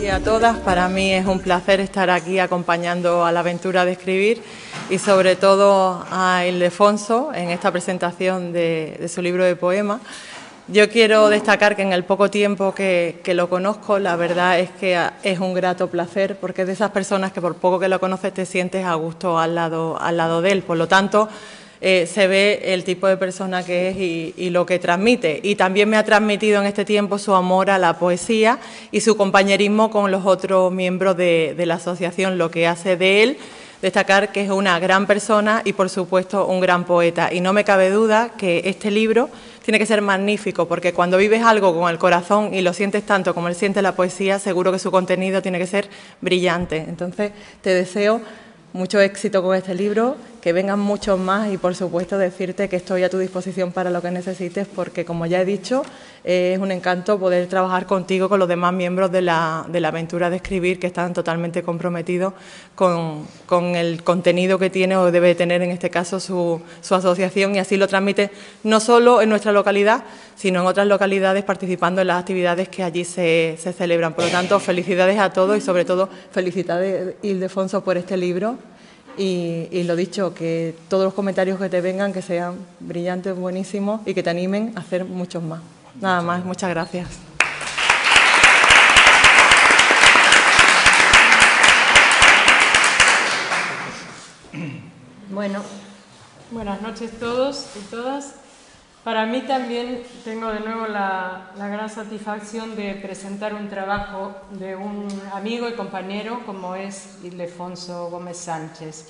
A todas, para mí es un placer estar aquí acompañando a la aventura de escribir y sobre todo a Ildefonso en esta presentación de su libro de poemas. Yo quiero destacar que en el poco tiempo que lo conozco, la verdad es que es un grato placer, porque es de esas personas que por poco que lo conoces te sientes a gusto al lado de él. Por lo tanto, se ve el tipo de persona que es y lo que transmite. Y también me ha transmitido en este tiempo su amor a la poesía y su compañerismo con los otros miembros de la asociación, lo que hace de él destacar que es una gran persona y, por supuesto, un gran poeta. Y no me cabe duda que este libro tiene que ser magnífico, porque cuando vives algo con el corazón y lo sientes tanto como él siente la poesía, seguro que su contenido tiene que ser brillante. Entonces, te deseo mucho éxito con este libro, que vengan muchos más y, por supuesto, decirte que estoy a tu disposición para lo que necesites, porque, como ya he dicho, es un encanto poder trabajar contigo, con los demás miembros de la aventura de escribir, que están totalmente comprometidos con el contenido que tiene o debe tener, en este caso, su asociación, y así lo transmite no solo en nuestra localidad, sino en otras localidades, participando en las actividades que allí se celebran. Por lo tanto, felicidades a todos y, sobre todo, felicidades, Ildefonso, por este libro. Y lo dicho, que todos los comentarios que te vengan, que sean brillantes, buenísimos y que te animen a hacer muchos más. Nada más, muchas gracias. Bueno, buenas noches todos y todas. Para mí también tengo de nuevo la gran satisfacción de presentar un trabajo de un amigo y compañero como es Ildefonso Gómez Sánchez.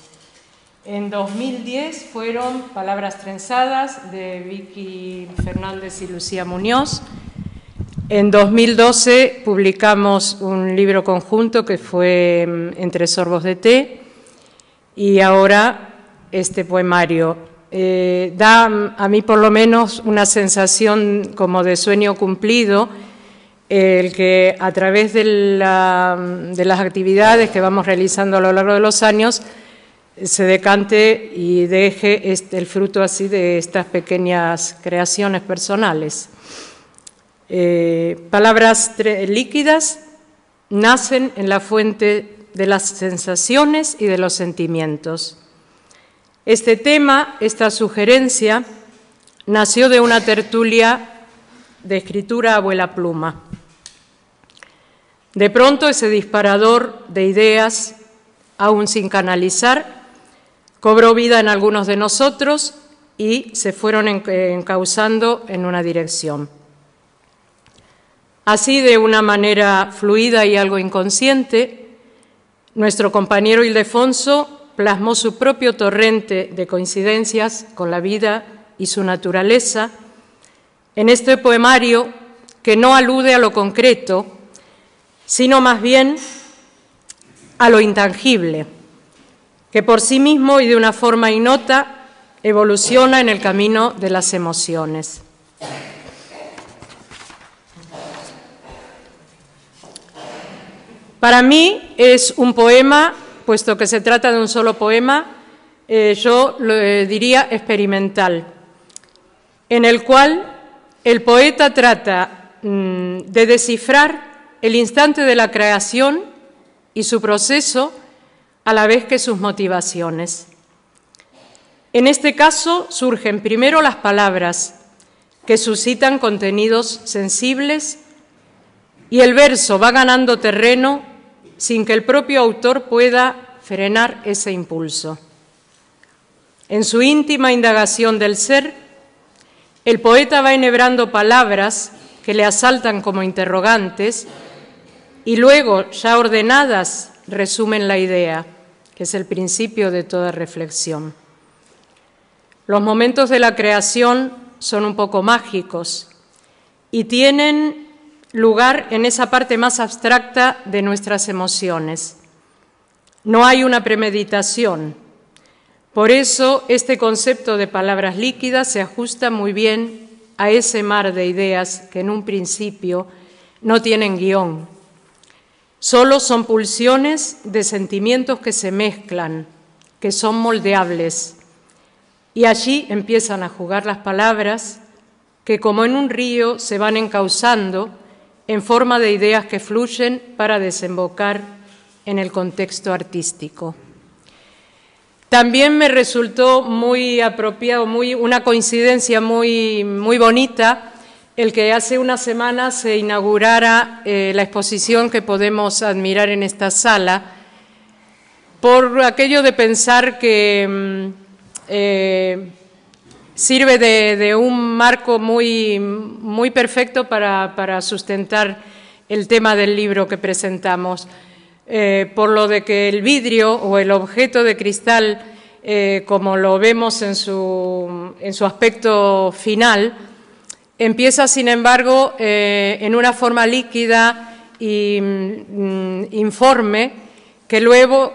En 2010 fueron Palabras trenzadas de Vicky Fernández y Lucía Muñoz. En 2012 publicamos un libro conjunto que fue Entre sorbos de té, y ahora este poemario. Da a mí por lo menos una sensación como de sueño cumplido, el que a través de las actividades que vamos realizando a lo largo de los años se decante y deje el fruto así de estas pequeñas creaciones personales. Palabras líquidas nacen en la fuente de las sensaciones y de los sentimientos. Este tema, esta sugerencia, nació de una tertulia de escritura a abuela pluma. De pronto ese disparador de ideas, aún sin canalizar, cobró vida en algunos de nosotros y se fueron encauzando en una dirección. Así, de una manera fluida y algo inconsciente, nuestro compañero Ildefonso plasmó su propio torrente de coincidencias con la vida y su naturaleza en este poemario que no alude a lo concreto, sino más bien a lo intangible, que por sí mismo y de una forma innota evoluciona en el camino de las emociones. Para mí es un poema puesto que se trata de un solo poema, yo lo diría experimental, en el cual el poeta trata de descifrar el instante de la creación y su proceso, a la vez que sus motivaciones. En este caso surgen primero las palabras, que suscitan contenidos sensibles, y el verso va ganando terreno sin que el propio autor pueda frenar ese impulso. En su íntima indagación del ser, el poeta va enhebrando palabras que le asaltan como interrogantes y luego, ya ordenadas, resumen la idea, que es el principio de toda reflexión. Los momentos de la creación son un poco mágicos y tienen lugar en esa parte más abstracta de nuestras emociones. No hay una premeditación. Por eso este concepto de palabras líquidas se ajusta muy bien a ese mar de ideas que en un principio no tienen guión. Solo son pulsiones de sentimientos que se mezclan, que son moldeables. Y allí empiezan a jugar las palabras que, como en un río, se van encauzando en forma de ideas que fluyen para desembocar en el contexto artístico. También me resultó muy apropiado, una coincidencia muy bonita, el que hace una semana se inaugurara la exposición que podemos admirar en esta sala, por aquello de pensar que sirve de un marco muy perfecto para sustentar el tema del libro que presentamos. Por lo de que el vidrio o el objeto de cristal, como lo vemos en su aspecto final, empieza, sin embargo, en una forma líquida e informe, que luego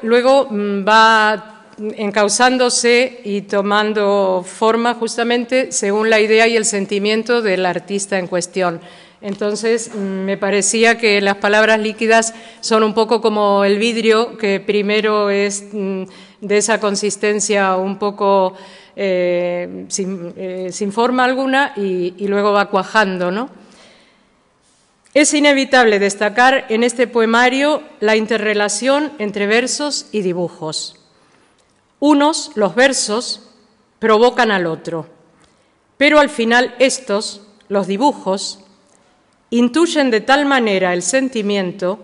va encauzándose y tomando forma justamente según la idea y el sentimiento del artista en cuestión. Entonces, me parecía que las palabras líquidas son un poco como el vidrio, que primero es de esa consistencia un poco sin forma alguna y luego va cuajando, ¿no? Es inevitable destacar en este poemario la interrelación entre versos y dibujos. Unos, los versos, provocan al otro, pero al final estos, los dibujos, intuyen de tal manera el sentimiento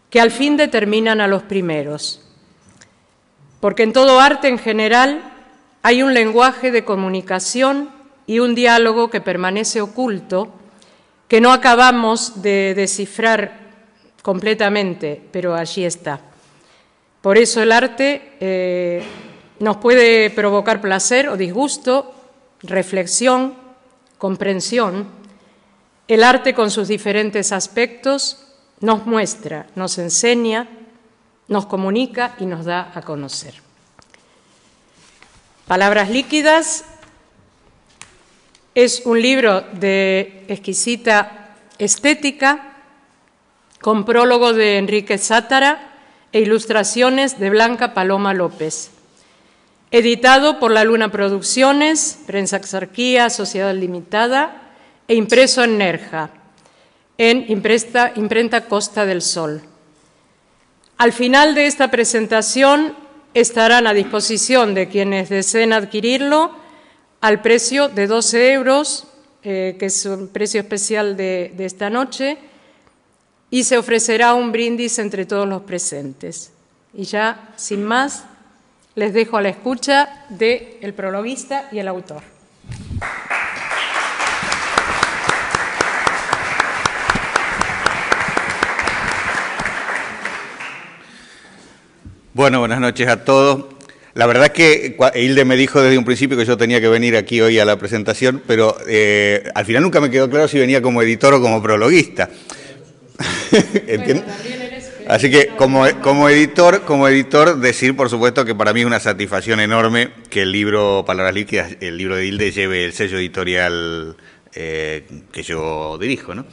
que al fin determinan a los primeros. Porque en todo arte en general hay un lenguaje de comunicación y un diálogo que permanece oculto, que no acabamos de descifrar completamente, pero allí está. Por eso el arte nos puede provocar placer o disgusto, reflexión, comprensión. El arte, con sus diferentes aspectos, nos muestra, nos enseña, nos comunica y nos da a conocer. Palabras líquidas es un libro de exquisita estética, con prólogo de Enrique Zátara e ilustraciones de Blanca Paloma López. Editado por La Luna Producciones, Prensa Exarquía, Sociedad Limitada, e impreso en Nerja, en imprenta Costa del Sol. Al final de esta presentación estarán a disposición de quienes deseen adquirirlo al precio de 12 euros, que es un precio especial de esta noche, y se ofrecerá un brindis entre todos los presentes. Y ya, sin más, les dejo a la escucha del prologuista y el autor. Bueno, buenas noches a todos. La verdad es que Hilde me dijo desde un principio que yo tenía que venir aquí hoy a la presentación, pero al final nunca me quedó claro si venía como editor o como prologuista. Bueno, así que como editor, decir por supuesto que para mí es una satisfacción enorme que el libro Palabras Líquidas, el libro de Hilde, lleve el sello editorial que yo dirijo, ¿no?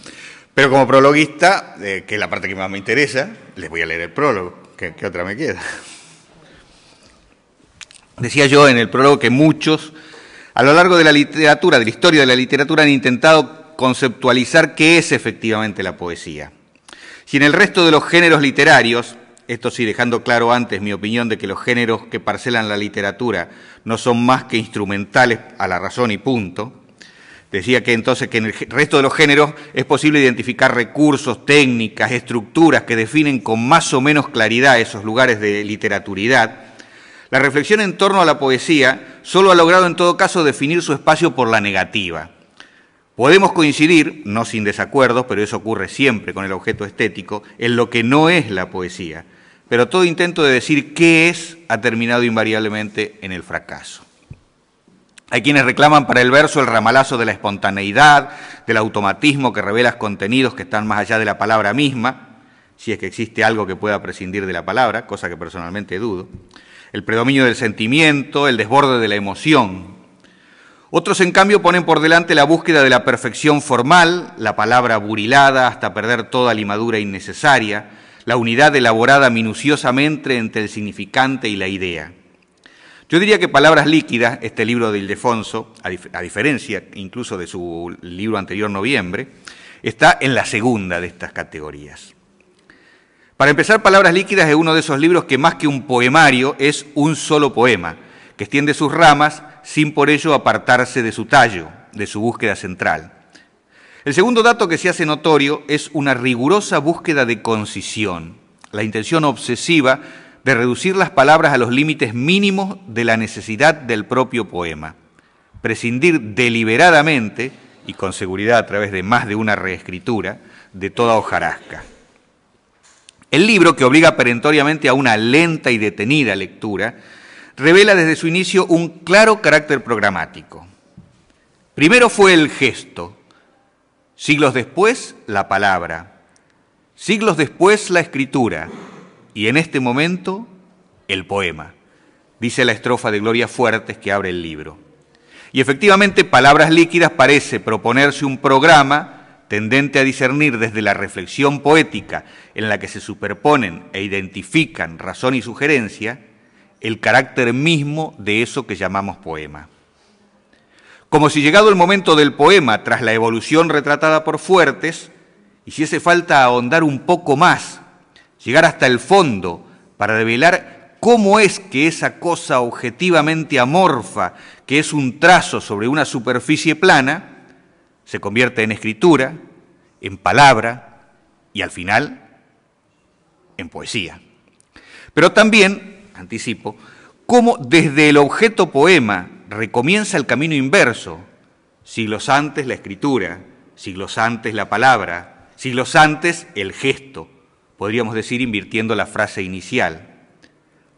Pero como prologuista, que es la parte que más me interesa, les voy a leer el prólogo. ¿Qué otra me queda? Decía yo en el prólogo que muchos, a lo largo de la literatura, de la historia de la literatura, han intentado conceptualizar qué es efectivamente la poesía. Si en el resto de los géneros literarios, esto sí, dejando claro antes mi opinión de que los géneros que parcelan la literatura no son más que instrumentales a la razón y punto, decía que entonces que en el resto de los géneros es posible identificar recursos, técnicas, estructuras que definen con más o menos claridad esos lugares de literaturidad. La reflexión en torno a la poesía solo ha logrado en todo caso definir su espacio por la negativa. Podemos coincidir, no sin desacuerdos, pero eso ocurre siempre con el objeto estético, en lo que no es la poesía. Pero todo intento de decir qué es ha terminado invariablemente en el fracaso. Hay quienes reclaman para el verso el ramalazo de la espontaneidad, del automatismo que revela contenidos que están más allá de la palabra misma, si es que existe algo que pueda prescindir de la palabra, cosa que personalmente dudo, el predominio del sentimiento, el desborde de la emoción. Otros, en cambio, ponen por delante la búsqueda de la perfección formal, la palabra burilada hasta perder toda limadura innecesaria, la unidad elaborada minuciosamente entre el significante y la idea. Yo diría que Palabras líquidas, este libro de Ildefonso, a diferencia incluso de su libro anterior, Noviembre, está en la segunda de estas categorías. Para empezar, Palabras líquidas es uno de esos libros que más que un poemario es un solo poema, que extiende sus ramas sin por ello apartarse de su tallo, de su búsqueda central. El segundo dato que se hace notorio es una rigurosa búsqueda de concisión, la intención obsesiva de reducir las palabras a los límites mínimos de la necesidad del propio poema, prescindir deliberadamente, y con seguridad a través de más de una reescritura, de toda hojarasca. El libro, que obliga perentoriamente a una lenta y detenida lectura, revela desde su inicio un claro carácter programático. Primero fue el gesto, siglos después la palabra, siglos después la escritura y en este momento el poema, dice la estrofa de Gloria Fuertes que abre el libro. Y efectivamente Palabras líquidas parece proponerse un programa tendente a discernir desde la reflexión poética en la que se superponen e identifican razón y sugerencia el carácter mismo de eso que llamamos poema. Como si llegado el momento del poema, tras la evolución retratada por Fuertes, hiciese falta ahondar un poco más, llegar hasta el fondo para revelar cómo es que esa cosa objetivamente amorfa, que es un trazo sobre una superficie plana, se convierte en escritura, en palabra y al final en poesía. Pero también, anticipo, cómo desde el objeto poema recomienza el camino inverso, siglos antes la escritura, siglos antes la palabra, siglos antes el gesto, podríamos decir invirtiendo la frase inicial,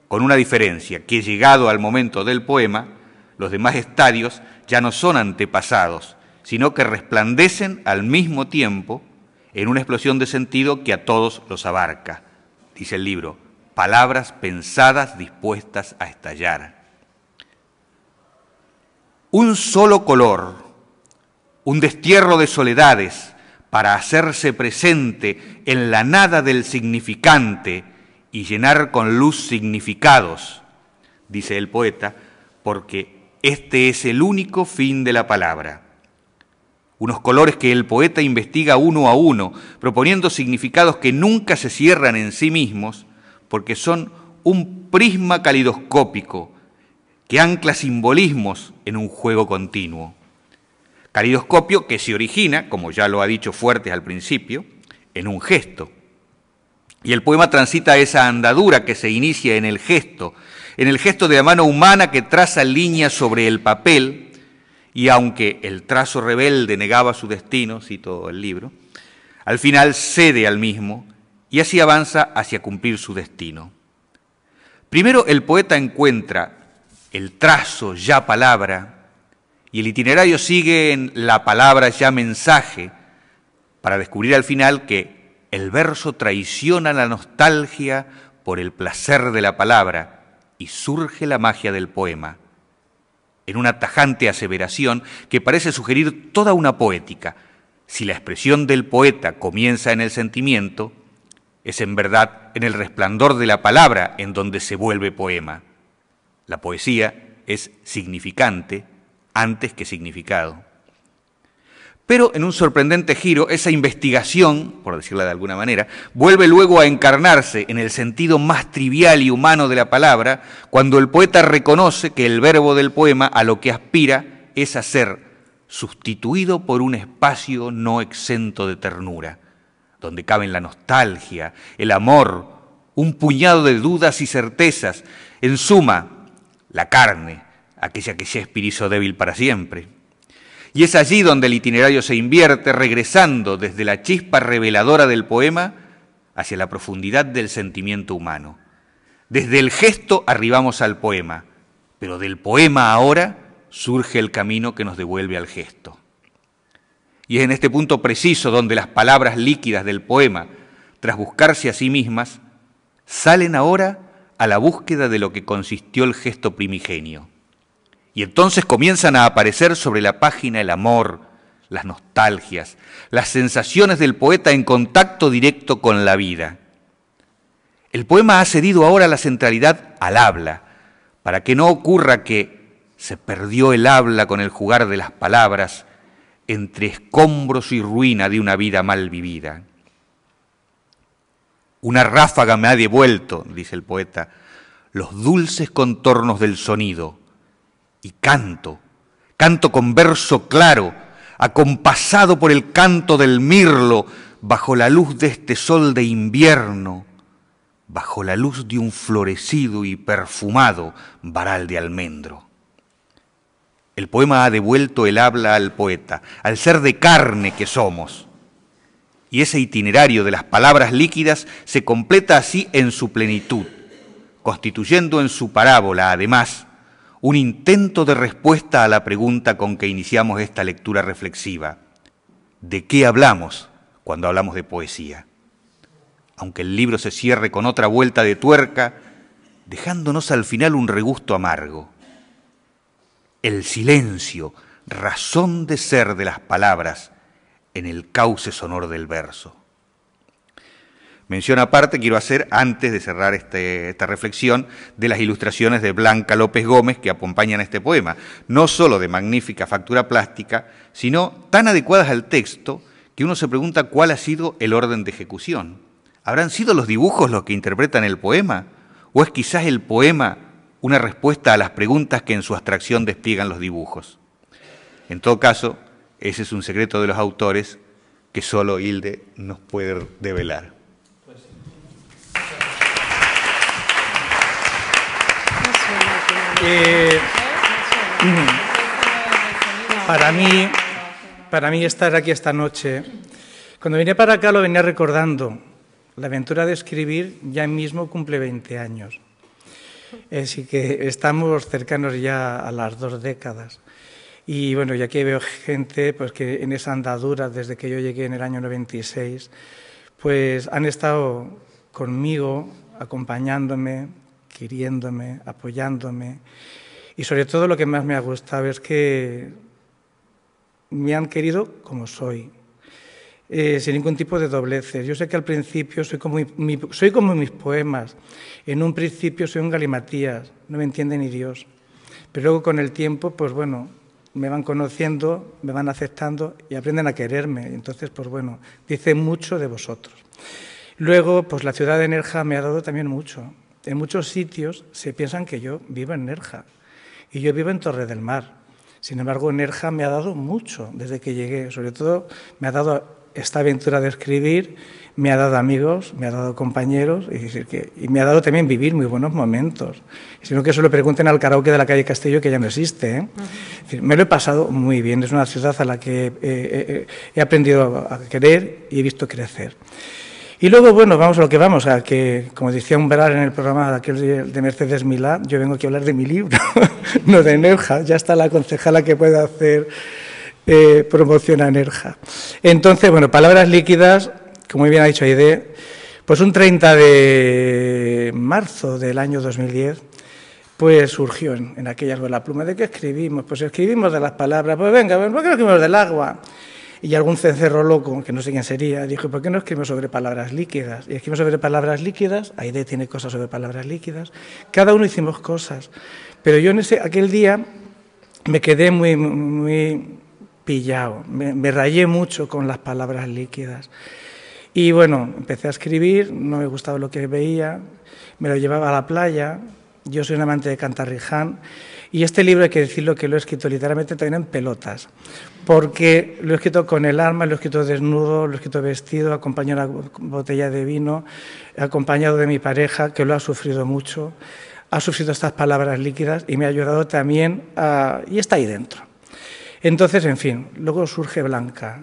con una diferencia, que llegado al momento del poema, los demás estadios ya no son antepasados, sino que resplandecen al mismo tiempo en una explosión de sentido que a todos los abarca. Dice el libro, palabras pensadas dispuestas a estallar. Un solo color, un destierro de soledades para hacerse presente en la nada del significante y llenar con luz significados, dice el poeta, porque este es el único fin de la palabra. Unos colores que el poeta investiga uno a uno, proponiendo significados que nunca se cierran en sí mismos, porque son un prisma calidoscópico que ancla simbolismos en un juego continuo. Calidoscopio que se origina, como ya lo ha dicho Fuertes al principio, en un gesto. Y el poema transita esa andadura que se inicia en el gesto de la mano humana que traza líneas sobre el papel, y aunque el trazo rebelde negaba su destino, cito el libro, al final cede al mismo y así avanza hacia cumplir su destino. Primero el poeta encuentra el trazo ya palabra y el itinerario sigue en la palabra ya mensaje para descubrir al final que el verso traiciona la nostalgia por el placer de la palabra y surge la magia del poema, en una tajante aseveración que parece sugerir toda una poética. Si la expresión del poeta comienza en el sentimiento, Es en verdad en el resplandor de la palabra en donde se vuelve poema. La poesía es significante antes que significado. Pero en un sorprendente giro, esa investigación, por decirla de alguna manera, vuelve luego a encarnarse en el sentido más trivial y humano de la palabra, cuando el poeta reconoce que el verbo del poema a lo que aspira es a ser sustituido por un espacio no exento de ternura, donde caben la nostalgia, el amor, un puñado de dudas y certezas, en suma, la carne, aquella que Shakespeare hizo débil para siempre. Y es allí donde el itinerario se invierte, regresando desde la chispa reveladora del poema hacia la profundidad del sentimiento humano. Desde el gesto arribamos al poema, pero del poema ahora surge el camino que nos devuelve al gesto. Y es en este punto preciso donde las palabras líquidas del poema, tras buscarse a sí mismas, salen ahora a la búsqueda de lo que consistió el gesto primigenio. Y entonces comienzan a aparecer sobre la página el amor, las nostalgias, las sensaciones del poeta en contacto directo con la vida. El poema ha cedido ahora la centralidad al habla, para que no ocurra que se perdió el habla con el jugar de las palabras entre escombros y ruina de una vida mal vivida. Una ráfaga me ha devuelto, dice el poeta, los dulces contornos del sonido, y canto con verso claro, acompasado por el canto del mirlo, bajo la luz de este sol de invierno, bajo la luz de un florecido y perfumado varal de almendro. El poema ha devuelto el habla al poeta, al ser de carne que somos. Y ese itinerario de las palabras líquidas se completa así en su plenitud, constituyendo en su parábola, además, un intento de respuesta a la pregunta con que iniciamos esta lectura reflexiva. ¿De qué hablamos cuando hablamos de poesía? Aunque el libro se cierre con otra vuelta de tuerca, dejándonos al final un regusto amargo. El silencio, razón de ser de las palabras en el cauce sonoro del verso. Mención aparte quiero hacer, antes de cerrar esta reflexión, de las ilustraciones de Blanca López Gómez que acompañan este poema, no solo de magnífica factura plástica, sino tan adecuadas al texto que uno se pregunta cuál ha sido el orden de ejecución. ¿Habrán sido los dibujos los que interpretan el poema? ¿O es quizás el poema una respuesta a las preguntas que en su abstracción despliegan los dibujos? En todo caso, ese es un secreto de los autores que solo Hilde nos puede develar. Para mí estar aquí esta noche, cuando venía para acá lo venía recordando. La aventura de escribir ya mismo cumple 20 años. Así que estamos cercanos ya a las 2 décadas. Y bueno, ya que veo gente pues, que en esa andadura, desde que yo llegué en el año 96, pues han estado conmigo, acompañándome, queriéndome, apoyándome. Y sobre todo lo que más me ha gustado es que me han querido como soy, sin ningún tipo de dobleces. Yo sé que al principio soy como mis poemas. En un principio soy un galimatías, no me entiende ni Dios. Pero luego con el tiempo, pues bueno, me van conociendo, me van aceptando y aprenden a quererme. Entonces, pues bueno, dice mucho de vosotros. Luego, pues la ciudad de Nerja me ha dado también mucho. En muchos sitios se piensan que yo vivo en Nerja y yo vivo en Torre del Mar. Sin embargo, Nerja me ha dado mucho desde que llegué. Sobre todo me ha dado esta aventura de escribir, me ha dado amigos, me ha dado compañeros y me ha dado también vivir muy buenos momentos. Sino que eso lo pregunten al karaoke de la calle Castillo, que ya no existe, ¿eh? Es decir, me lo he pasado muy bien. Es una ciudad a la que he aprendido a querer y he visto crecer. Y luego, bueno, vamos a lo que vamos, a que, como decía Umbral en el programa aquel de Mercedes Milá, yo vengo aquí a hablar de mi libro, no de Nerja. Ya está la concejala que puede hacer promoción a Nerja. Entonces, bueno, palabras líquidas, como muy bien ha dicho Aide, pues un 30 de marzo del año 2010, pues surgió en aquellas la pluma. ¿De qué escribimos? Pues escribimos de las palabras, pues venga, ¿por qué no escribimos del agua? y algún cencerro loco, que no sé quién sería, dijo, ¿por qué no escribimos sobre palabras líquidas? Y escribimos sobre palabras líquidas, Aide tiene cosas sobre palabras líquidas, cada uno hicimos cosas. Pero yo aquel día me quedé muy pillado, me rayé mucho con las palabras líquidas. Y bueno, empecé a escribir, no me gustaba lo que veía, me lo llevaba a la playa, yo soy un amante de Cantarriján, y este libro hay que decirlo que lo he escrito literalmente también en pelotas, porque lo he escrito con el alma, lo he escrito desnudo, lo he escrito vestido, acompañado de una botella de vino, acompañado de mi pareja, que lo ha sufrido mucho, ha sufrido estas palabras líquidas y me ha ayudado también y está ahí dentro. Entonces, en fin, luego surge Blanca.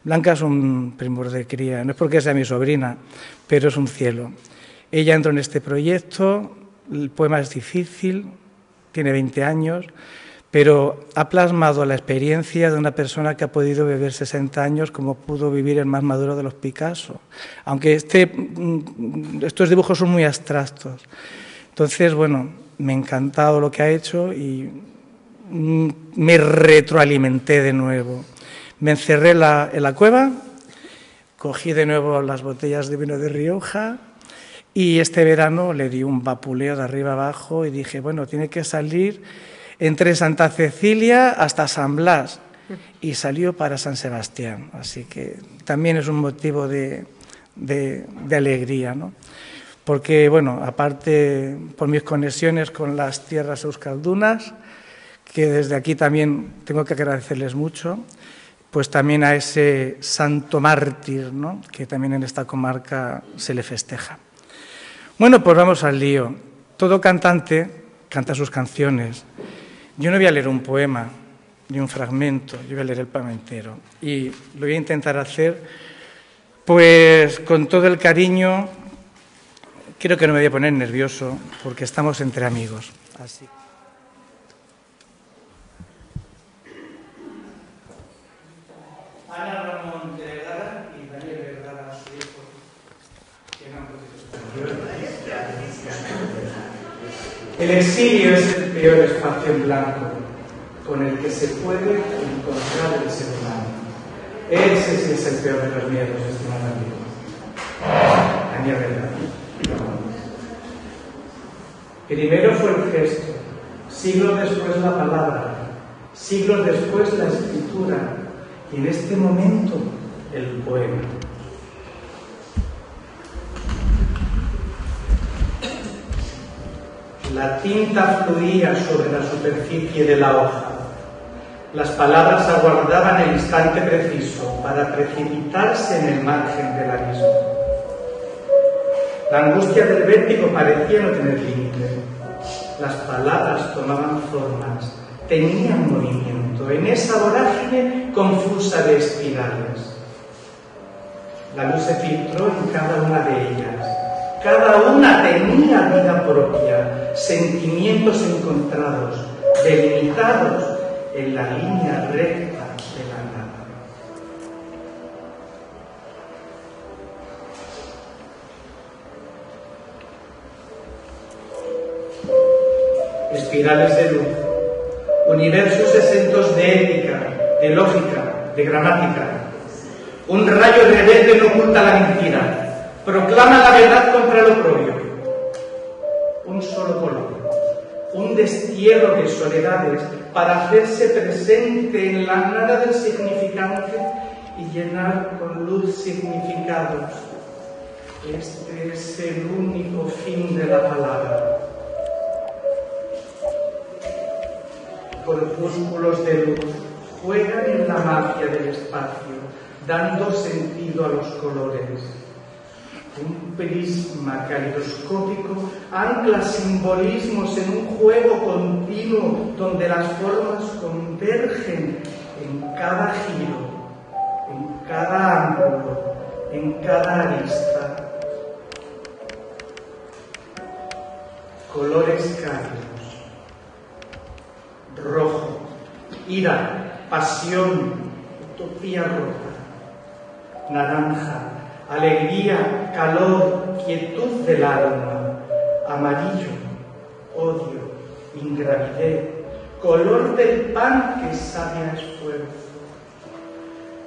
Blanca es un primor de cría, no es porque sea mi sobrina, pero es un cielo. Ella entró en este proyecto, el poema es difícil, tiene 20 años, pero ha plasmado la experiencia de una persona que ha podido vivir 60 años como pudo vivir el más maduro de los Picasso, aunque estos dibujos son muy abstractos. Entonces, bueno, me ha encantado lo que ha hecho y me retroalimenté de nuevo. Me encerré en la cueva, cogí de nuevo las botellas de vino de Rioja y este verano le di un vapuleo de arriba abajo y dije, bueno, tiene que salir entre Santa Cecilia hasta San Blas, y salió para San Sebastián, así que también es un motivo de alegría, ¿no? Porque, bueno, aparte por mis conexiones con las tierras euskaldunas, que desde aquí también tengo que agradecerles mucho, pues también a ese santo mártir, ¿no?, que también en esta comarca se le festeja. Bueno, pues vamos al lío. Todo cantante canta sus canciones. Yo no voy a leer un poema ni un fragmento, yo voy a leer el poema entero. Y lo voy a intentar hacer, pues, con todo el cariño. Creo que no me voy a poner nervioso, porque estamos entre amigos. Así. Ana Ramón de Vergara y Daniel Vergara, su hijo, que no han podido estar. El exilio es el peor espacio en blanco con el que se puede encontrar el ser humano. Ese sí es el peor de los miedos, estimado amigo. Daniel Vergara. Primero fue el gesto, siglos después la palabra, siglos después la escritura y en este momento el poema. La tinta fluía sobre la superficie de la hoja. Las palabras aguardaban el instante preciso para precipitarse en el margen del abismo. La angustia del vértigo parecía no tener límite. Las palabras tomaban formas, tenían movimiento, en esa vorágine confusa de espirales. La luz se filtró en cada una de ellas. Cada una tenía vida propia, sentimientos encontrados, delimitados en la línea recta de la nada. Espirales de luz, universos exentos de ética, de lógica, de gramática. Un rayo rebelde no oculta la mentira, proclama la verdad contra lo propio. Un solo color, un destierro de soledades para hacerse presente en la nada del significante y llenar con luz significados. Este es el único fin de la palabra. Corpúsculos de luz juegan en la magia del espacio, dando sentido a los colores. Un prisma caleidoscópico ancla simbolismos en un juego continuo donde las formas convergen en cada giro, en cada ángulo, en cada arista. Colores cálidos. Rojo, ira, pasión, utopía rota. Naranja, alegría, calor, quietud del alma. Amarillo, odio, ingravidez, color del pan que sabe a esfuerzo.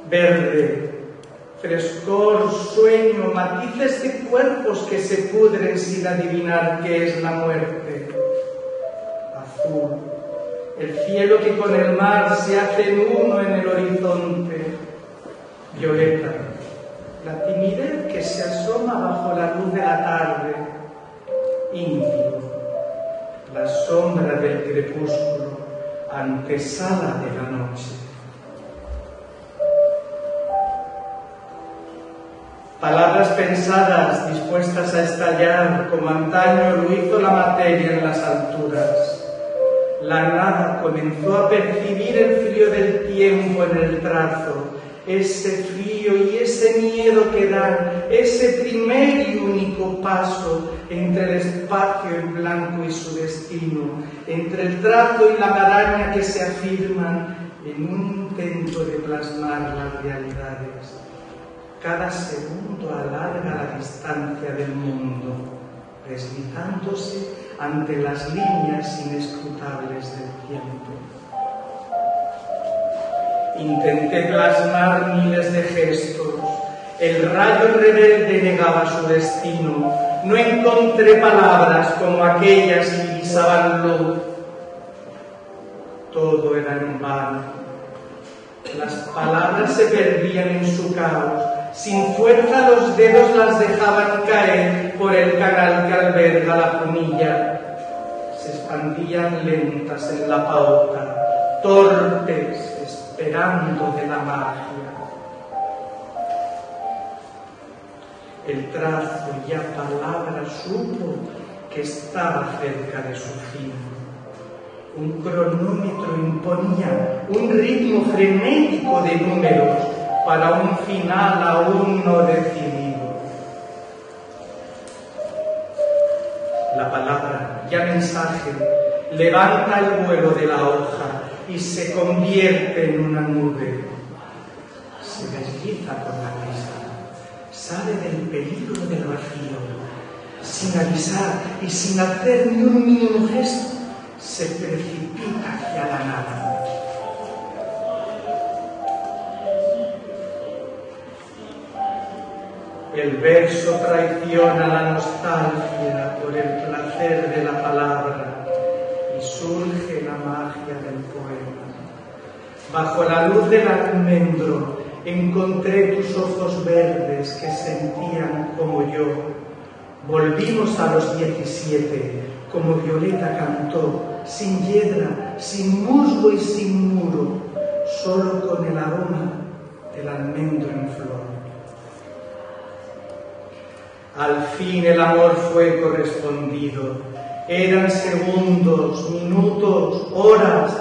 Verde, frescor, sueño, matices de cuerpos que se pudren sin adivinar qué es la muerte. Azul, el cielo que con el mar se hace uno en el horizonte. Violeta, la timidez que se asoma bajo la luz de la tarde. Índigo, la sombra del crepúsculo, antesala de la noche. Palabras pensadas, dispuestas a estallar, como antaño lo hizo la materia en las alturas. La nada comenzó a percibir el frío del tiempo en el trazo, ese frío y ese miedo que dan, ese primer y único paso entre el espacio en blanco y su destino, entre el trazo y la maraña que se afirman en un intento de plasmar las realidades. Cada segundo alarga la distancia del mundo, deslizándose ante las líneas inescrutables del tiempo. Intenté plasmar miles de gestos. El rayo rebelde negaba su destino. No encontré palabras como aquellas que guisaban luz. Todo era en vano. Las palabras se perdían en su caos. Sin fuerza los dedos las dejaban caer por el canal que alberga la punilla. Se expandían lentas en la pauta, torpes, esperando de la magia. El trazo ya palabra supo que estaba cerca de su fin. Un cronómetro imponía un ritmo frenético de números para un final aún no decidido. La palabra, ya mensaje, levanta el vuelo de la hoja y se convierte en una nube. Se desliza por la brisa, sabe del peligro del vacío. Sin avisar y sin hacer ni un mínimo gesto, se precipita hacia la nada. El verso traiciona la nostalgia por el placer de la palabra y surge la magia del poema. Bajo la luz del almendro encontré tus ojos verdes que sentían como yo. Volvimos a los 17, como Violeta cantó, sin hiedra, sin musgo y sin muro, solo con el aroma del almendro en flor. Al fin el amor fue correspondido. Eran segundos, minutos, horas,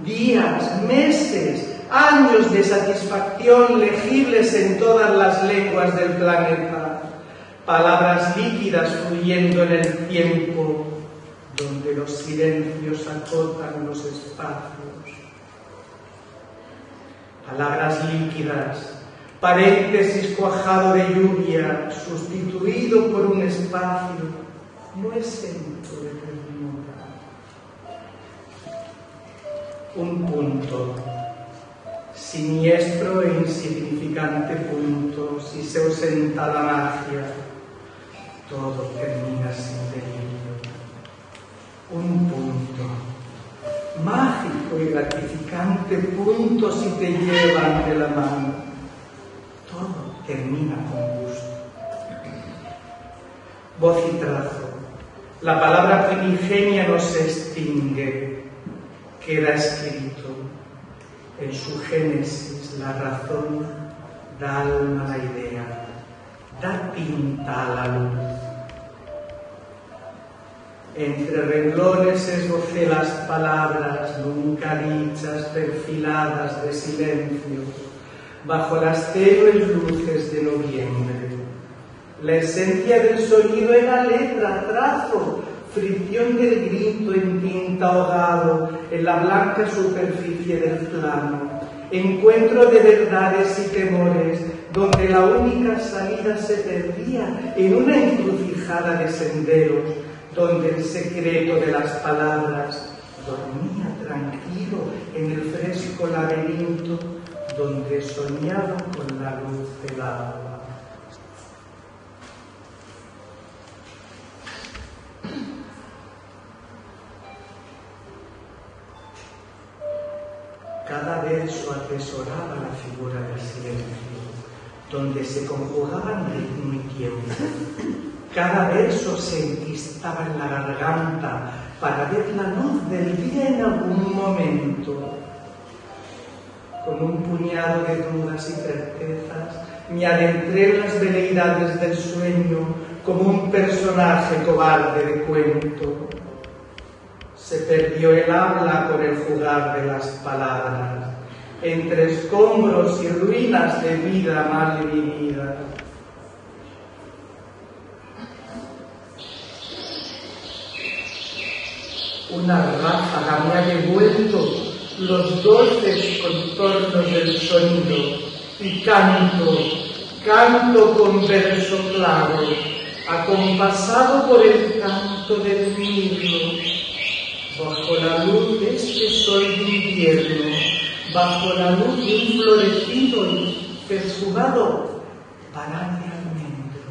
días, meses, años de satisfacción legibles en todas las lenguas del planeta. Palabras líquidas fluyendo en el tiempo, donde los silencios acotan los espacios. Palabras líquidas, paréntesis cuajado de lluvia, sustituido por un espacio no exento de ternura. Un punto, siniestro e insignificante punto, si se ausenta la magia, todo termina sin delirio. Un punto, mágico y gratificante punto si te llevan de la mano. Todo termina con gusto. Voz y trazo. La palabra primigenia no se extingue, queda escrito. En su génesis la razón da alma a la idea, da tinta a la luz. Entre renglones esbocé las palabras nunca dichas, perfiladas de silencio, bajo las tenues luces de noviembre. La esencia del sonido era letra, trazo, fricción del grito en tinta ahogado en la blanca superficie del plano, encuentro de verdades y temores, donde la única salida se perdía en una encrucijada de senderos, donde el secreto de las palabras dormía tranquilo en el fresco laberinto donde soñaron con la luz del alba. Cada verso atesoraba la figura del silencio, donde se conjugaban ritmo y tiempo. Cada verso se enquistaba en la garganta para ver la luz del día en algún momento. Con un puñado de dudas y certezas, me adentré en las veleidades del sueño como un personaje cobarde de cuento. Se perdió el habla con el jugar de las palabras, entre escombros y ruinas de vida mal vivida. Una ráfaga me ha devuelto los dulces contornos del sonido y canto con verso claro, acompasado por el canto del mirlo. Bajo la luz de este sol de invierno, bajo la luz de un florecido y perfumado panal de almendro.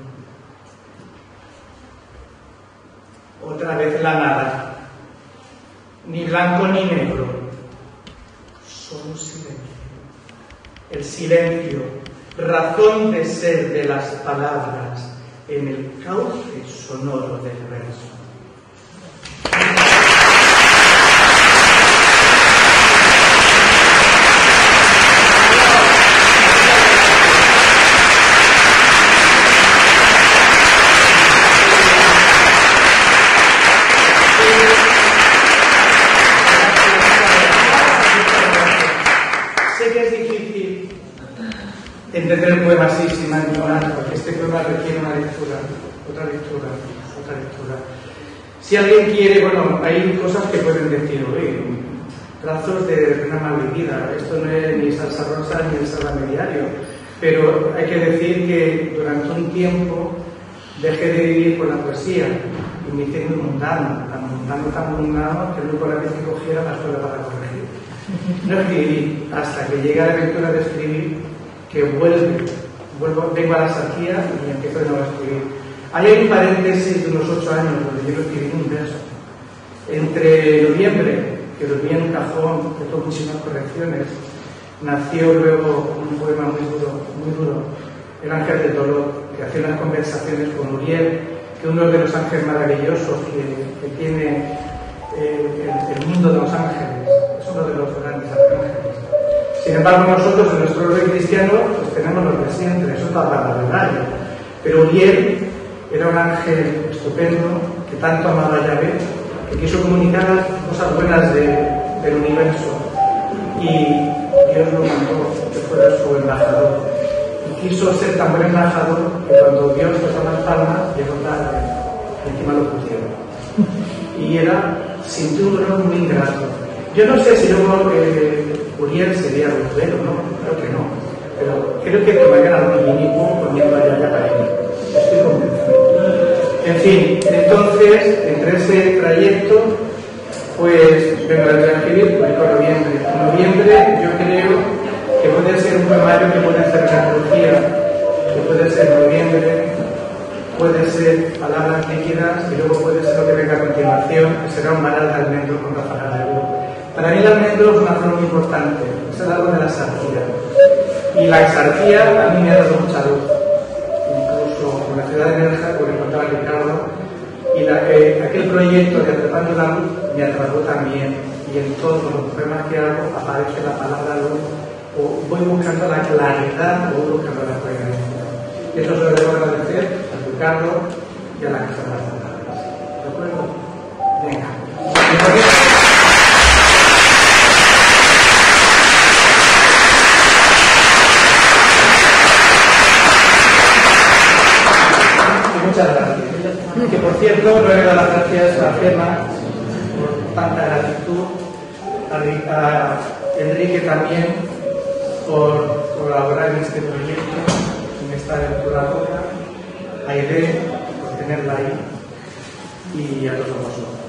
Otra vez la nada, ni blanco ni negro, solo silencio. El silencio, razón de ser de las palabras en el cauce sonoro del verso. Entender el poema así sin más ignorar, porque este poema requiere una lectura, otra lectura. Si alguien quiere, bueno, hay cosas que pueden decir, trazos de una mal vivida, esto no es ni salsa rosa ni el salame diario, pero hay que decir que durante un tiempo dejé de vivir con la poesía y me hice muy mundano, tan mundano que el único la vez que cogiera la escuela para corregir. No escribí hasta que llegué a la aventura de escribir, que vengo a la sarquía y empiezo de nuevo a escribir. Hay un paréntesis de unos 8 años donde yo escribí un verso. Entre noviembre, que lo vi en un cajón, que tuvo muchísimas correcciones, nació luego un poema muy duro, El ángel del dolor, que hacía unas conversaciones con Uriel, que uno de los ángeles maravillosos que tiene el mundo de los ángeles, es uno de los grandes arcángeles. Sin embargo, nosotros en nuestro orden cristiano pues tenemos los de siempre, eso está para la verdad. Pero Uriel era un ángel estupendo que tanto amaba a Yahvé, que quiso comunicar las cosas buenas del universo. Y Dios lo mandó que fuera su embajador. Y quiso ser tan buen embajador que cuando Dios tocó las palmas, llegó tarde, y encima lo pusieron. Y sintió un dolor muy ingrato. Yo no sé si luego Uriel sería Lucero, ¿no? Creo que no. Pero creo que tomarían algún inicuo poniendo allá ya para él. Estoy convencido. En fin, entonces, entre ese trayecto, pues vengo a escribir, publico noviembre. En noviembre yo creo que puede ser un poemario que puede ser una antología, que puede ser noviembre, puede ser palabras líquidas y luego puede ser lo que venga a continuación, que será un maral de almendro con ráfagas de luz. Para mí el almendro es una flor muy importante, es el árbol de la exarquía. Y la exarquía a mí me ha dado mucha luz. Incluso con la ciudad de Nerja, por encontrar a Ricardo, y aquel proyecto de Atrapando la Luz me atrapó también. Y en todos los poemas que hago aparece la palabra luz, o voy buscando la claridad o voy buscando la coherencia. Eso se lo debo agradecer a Ricardo y a la Casa de las Palabras. ¿De acuerdo? Venga. Muchas gracias. Que por cierto, le doy las gracias a Gemma por tanta gratitud, a Enrique también por colaborar en este proyecto, en esta aventura, a Irene por tenerla ahí y a todos vosotros.